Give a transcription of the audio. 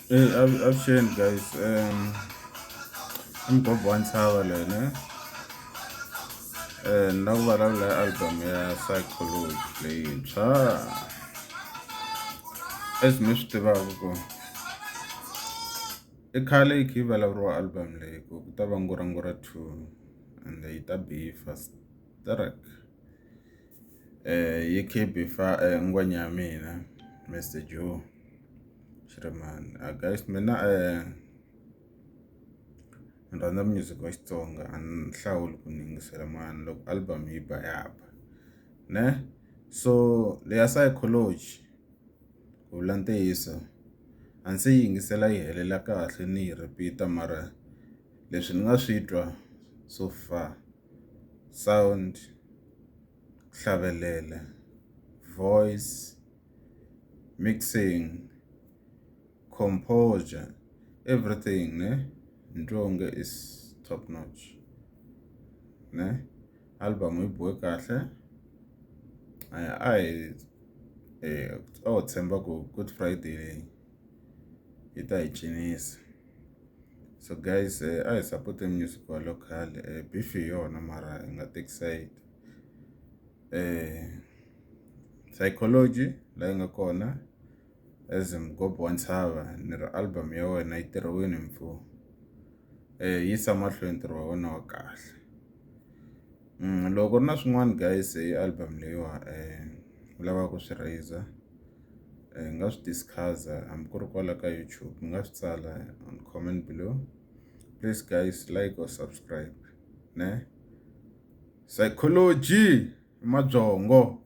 Hey, I've shared guys. I'm Bob One Tower ne. Nakubalawula album ya Sayicology leyintshwa ezimi swi tivaka ku i khale yi kha yi vulavuriwa album leyi ku ta va ngura 2 and yi ta bifa stark yi kha yi bifa ngwenya ya mina Mr Joe Shiriman guys mina ni rhandza music wa Xitsonga a ni hlawuli ku ningisela mani loko album yi ba ya ba ne so leya Sayicology ku vula ntiyiso a ndzi yi yingisela yi helela kahle ni yi repeat mara leswi ni nga swi twa so far sound hlavelela voice mixing composure everything ne Ndronge is top notch ne album yi biwe kahle tshemba ku Good Friday yi ta hi cinisa so guys a hi support music wa local beef hi yona mara hi nga take side Sayicology la yi nga kona as Mgobo wa Ntshava ni ri album ya wena yi tirhiwini mfu yisa mahlweni ntirho wa wena wa kahle loko ri na swin'wana guys hi album leyiwa u lava ku swi raiser nga swi discuss-a hambi ku ri kwala ka YouTube mi nga swi tsala on comment below please guys like or subscribe ne Sayicology i mabyongo.